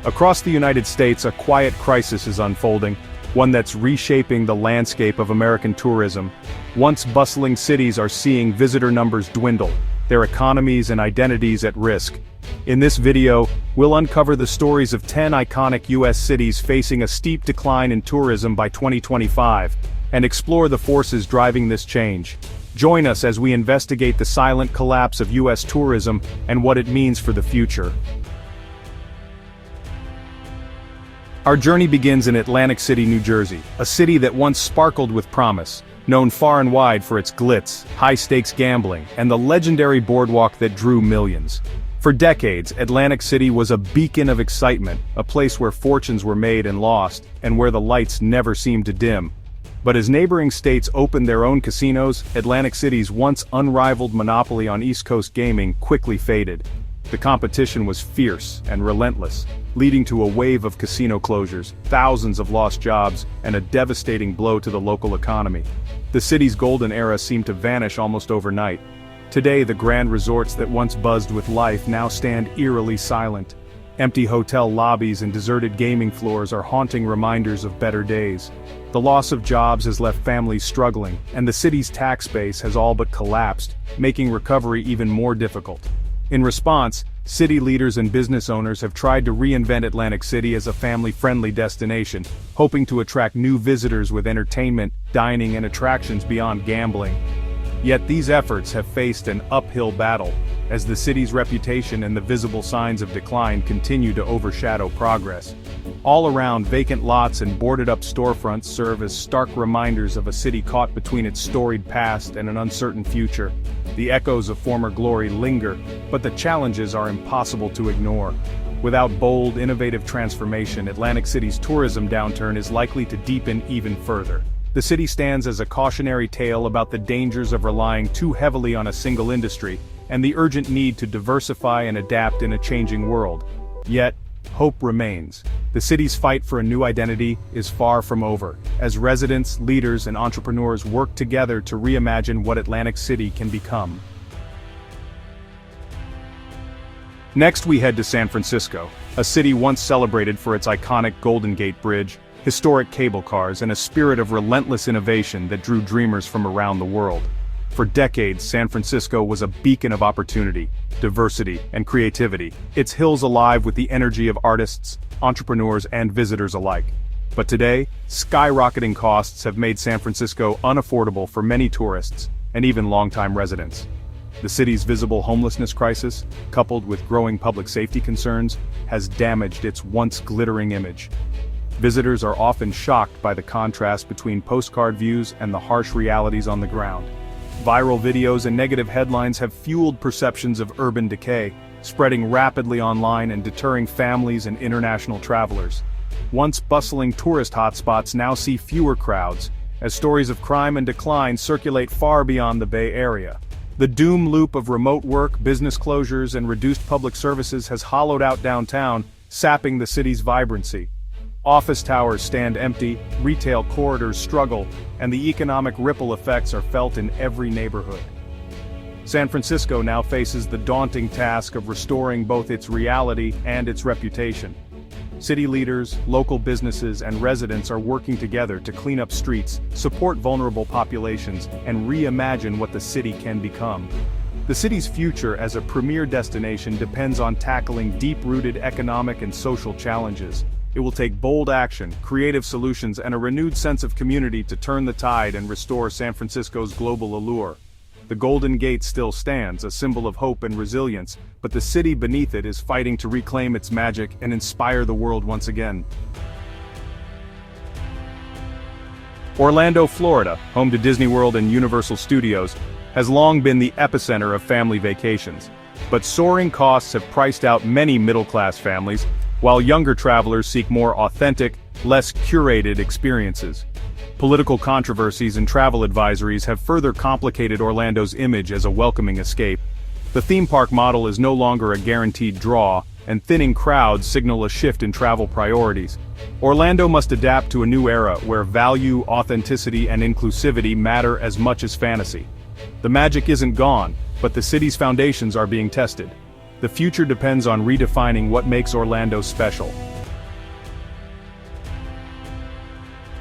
Across the United States, a quiet crisis is unfolding, one that's reshaping the landscape of American tourism. Once bustling cities are seeing visitor numbers dwindle, their economies and identities at risk. In this video, we'll uncover the stories of 10 iconic U.S. cities facing a steep decline in tourism by 2025, and explore the forces driving this change. Join us as we investigate the silent collapse of U.S. tourism and what it means for the future. Our journey begins in Atlantic City, New Jersey, a city that once sparkled with promise, known far and wide for its glitz, high-stakes gambling, and the legendary boardwalk that drew millions. For decades, Atlantic City was a beacon of excitement, a place where fortunes were made and lost, and where the lights never seemed to dim. But as neighboring states opened their own casinos, Atlantic City's once unrivaled monopoly on East Coast gaming quickly faded. The competition was fierce and relentless, leading to a wave of casino closures, thousands of lost jobs, and a devastating blow to the local economy. The city's golden era seemed to vanish almost overnight. Today, the grand resorts that once buzzed with life now stand eerily silent. Empty hotel lobbies and deserted gaming floors are haunting reminders of better days. The loss of jobs has left families struggling, and the city's tax base has all but collapsed, making recovery even more difficult. In response, city leaders and business owners have tried to reinvent Atlantic City as a family-friendly destination, hoping to attract new visitors with entertainment, dining, and attractions beyond gambling. Yet these efforts have faced an uphill battle, as the city's reputation and the visible signs of decline continue to overshadow progress. All around, vacant lots and boarded-up storefronts serve as stark reminders of a city caught between its storied past and an uncertain future. The echoes of former glory linger, but the challenges are impossible to ignore. Without bold, innovative transformation, Atlantic City's tourism downturn is likely to deepen even further. The city stands as a cautionary tale about the dangers of relying too heavily on a single industry, and the urgent need to diversify and adapt in a changing world. Yet, hope remains. The city's fight for a new identity is far from over, as residents, leaders, and entrepreneurs work together to reimagine what Atlantic City can become. Next, we head to San Francisco, a city once celebrated for its iconic Golden Gate Bridge, historic cable cars, and a spirit of relentless innovation that drew dreamers from around the world. For decades, San Francisco was a beacon of opportunity, diversity, and creativity, its hills alive with the energy of artists, entrepreneurs, and visitors alike. But today, skyrocketing costs have made San Francisco unaffordable for many tourists, and even longtime residents. The city's visible homelessness crisis, coupled with growing public safety concerns, has damaged its once glittering image. Visitors are often shocked by the contrast between postcard views and the harsh realities on the ground. Viral videos and negative headlines have fueled perceptions of urban decay, spreading rapidly online and deterring families and international travelers. Once bustling tourist hotspots now see fewer crowds, as stories of crime and decline circulate far beyond the Bay Area. The doom loop of remote work, business closures, and reduced public services has hollowed out downtown, sapping the city's vibrancy. Office towers stand empty, retail corridors struggle, and the economic ripple effects are felt in every neighborhood. San Francisco now faces the daunting task of restoring both its reality and its reputation. City leaders, local businesses, and residents are working together to clean up streets, support vulnerable populations, and reimagine what the city can become. The city's future as a premier destination depends on tackling deep-rooted economic and social challenges. It will take bold action, creative solutions, and a renewed sense of community to turn the tide and restore San Francisco's global allure. The Golden Gate still stands, a symbol of hope and resilience, but the city beneath it is fighting to reclaim its magic and inspire the world once again. Orlando, Florida, home to Disney World and Universal Studios, has long been the epicenter of family vacations. But soaring costs have priced out many middle-class families, while younger travelers seek more authentic, less curated experiences. Political controversies and travel advisories have further complicated Orlando's image as a welcoming escape. The theme park model is no longer a guaranteed draw, and thinning crowds signal a shift in travel priorities. Orlando must adapt to a new era where value, authenticity, and inclusivity matter as much as fantasy. The magic isn't gone, but the city's foundations are being tested. The future depends on redefining what makes Orlando special.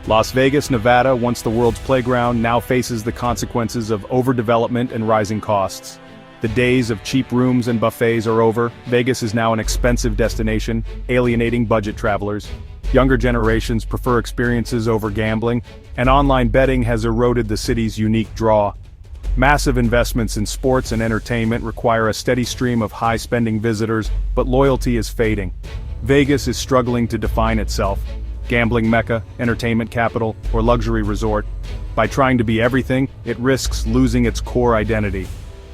Las Vegas, Nevada, once the world's playground, now faces the consequences of overdevelopment and rising costs. The days of cheap rooms and buffets are over. Vegas is now an expensive destination, alienating budget travelers. Younger generations prefer experiences over gambling, and online betting has eroded the city's unique draw. Massive investments in sports and entertainment require a steady stream of high-spending visitors, but loyalty is fading. Vegas is struggling to define itself. Gambling mecca, entertainment capital, or luxury resort. By trying to be everything, it risks losing its core identity.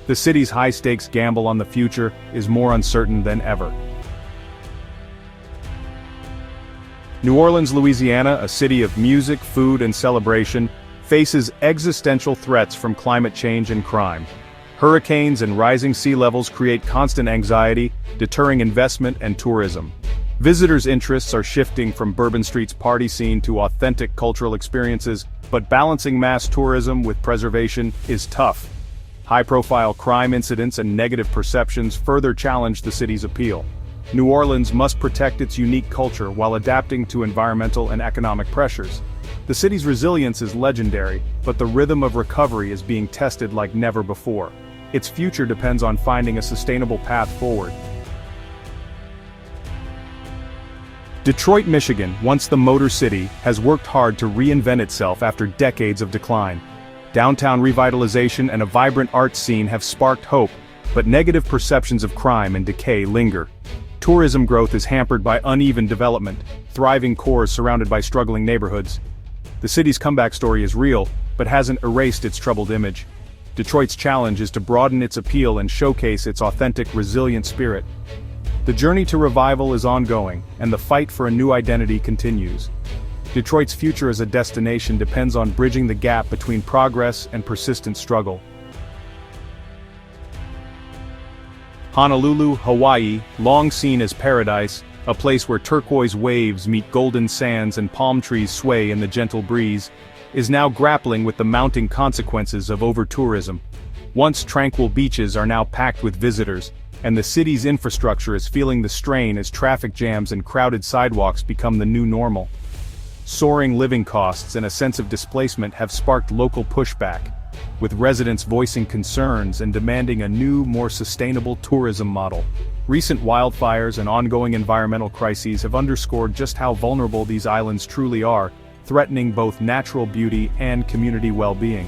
The city's high-stakes gamble on the future is more uncertain than ever. New Orleans, Louisiana, a city of music, food, and celebration, faces existential threats from climate change and crime. Hurricanes and rising sea levels create constant anxiety, deterring investment and tourism. Visitors' interests are shifting from Bourbon Street's party scene to authentic cultural experiences, but balancing mass tourism with preservation is tough. High-profile crime incidents and negative perceptions further challenge the city's appeal. New Orleans must protect its unique culture while adapting to environmental and economic pressures. The city's resilience is legendary, but the rhythm of recovery is being tested like never before. Its future depends on finding a sustainable path forward. Detroit, Michigan, once the Motor City, has worked hard to reinvent itself after decades of decline. Downtown revitalization and a vibrant arts scene have sparked hope, but negative perceptions of crime and decay linger. Tourism growth is hampered by uneven development, thriving cores surrounded by struggling neighborhoods. The city's comeback story is real, but hasn't erased its troubled image. Detroit's challenge is to broaden its appeal and showcase its authentic, resilient spirit. The journey to revival is ongoing, and the fight for a new identity continues. Detroit's future as a destination depends on bridging the gap between progress and persistent struggle. Honolulu, Hawaii, long seen as paradise, a place where turquoise waves meet golden sands and palm trees sway in the gentle breeze, is now grappling with the mounting consequences of over-tourism. Once tranquil beaches are now packed with visitors, and the city's infrastructure is feeling the strain as traffic jams and crowded sidewalks become the new normal. Soaring living costs and a sense of displacement have sparked local pushback, with residents voicing concerns and demanding a new, more sustainable tourism model. Recent wildfires and ongoing environmental crises have underscored just how vulnerable these islands truly are, threatening both natural beauty and community well-being.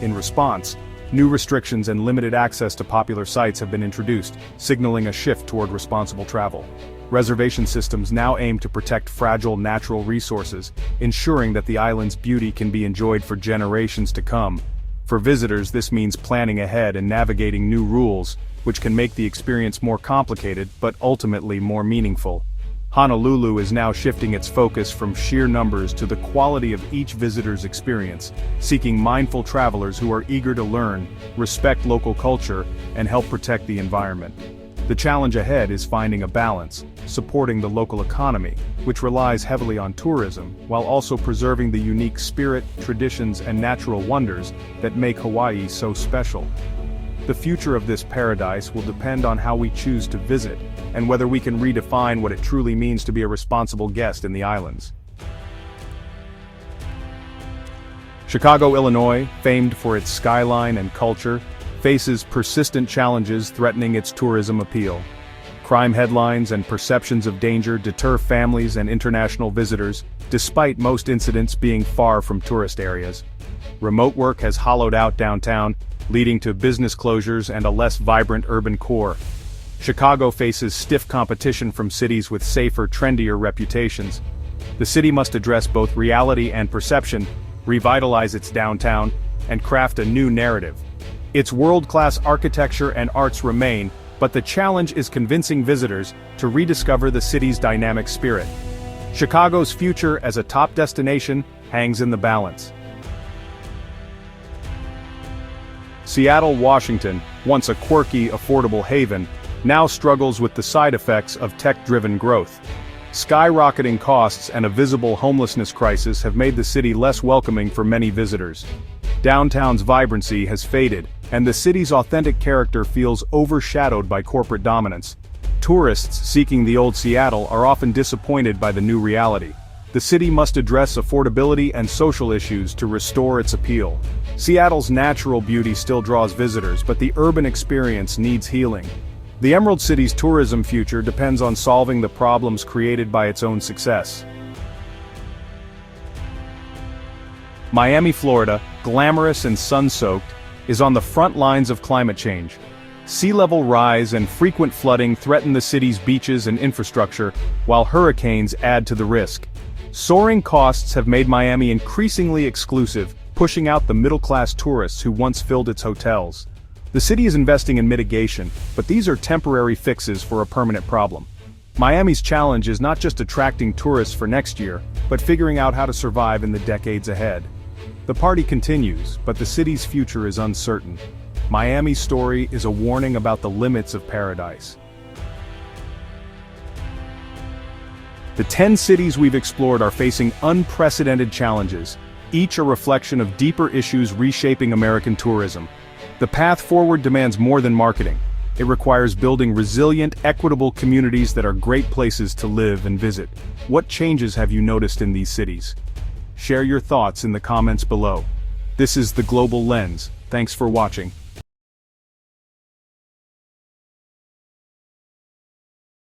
In response, new restrictions and limited access to popular sites have been introduced, signaling a shift toward responsible travel. Reservation systems now aim to protect fragile natural resources, ensuring that the island's beauty can be enjoyed for generations to come. For visitors, this means planning ahead and navigating new rules, which can make the experience more complicated but ultimately more meaningful. Honolulu is now shifting its focus from sheer numbers to the quality of each visitor's experience, seeking mindful travelers who are eager to learn, respect local culture, and help protect the environment. The challenge ahead is finding a balance, supporting the local economy, which relies heavily on tourism, while also preserving the unique spirit, traditions, and natural wonders that make Hawaii so special. The future of this paradise will depend on how we choose to visit, and whether we can redefine what it truly means to be a responsible guest in the islands. Chicago, Illinois, famed for its skyline and culture, faces persistent challenges threatening its tourism appeal. Crime headlines and perceptions of danger deter families and international visitors, despite most incidents being far from tourist areas. Remote work has hollowed out downtown, leading to business closures and a less vibrant urban core. Chicago faces stiff competition from cities with safer, trendier reputations. The city must address both reality and perception, revitalize its downtown, and craft a new narrative. Its world-class architecture and arts remain, but the challenge is convincing visitors to rediscover the city's dynamic spirit. Chicago's future as a top destination hangs in the balance. Seattle, Washington, once a quirky, affordable haven, now struggles with the side effects of tech-driven growth. Skyrocketing costs and a visible homelessness crisis have made the city less welcoming for many visitors. Downtown's vibrancy has faded, and the city's authentic character feels overshadowed by corporate dominance. Tourists seeking the old Seattle are often disappointed by the new reality. The The city must address affordability and social issues to restore its appeal. Seattle's natural beauty still draws visitors, but the urban experience needs healing. The Emerald City's tourism future depends on solving the problems created by its own success. Miami, Florida, glamorous and sun-soaked, is on the front lines of climate change. Sea level rise and frequent flooding threaten the city's beaches and infrastructure, while hurricanes add to the risk. Soaring costs have made Miami increasingly exclusive, pushing out the middle-class tourists who once filled its hotels. The city is investing in mitigation, but these are temporary fixes for a permanent problem. Miami's challenge is not just attracting tourists for next year, but figuring out how to survive in the decades ahead. The party continues, but the city's future is uncertain. Miami's story is a warning about the limits of paradise. The 10 cities we've explored are facing unprecedented challenges, each a reflection of deeper issues reshaping American tourism. The path forward demands more than marketing. It requires building resilient, equitable communities that are great places to live and visit. What changes have you noticed in these cities? Share your thoughts in the comments below. This is The Global Lens. Thanks for watching.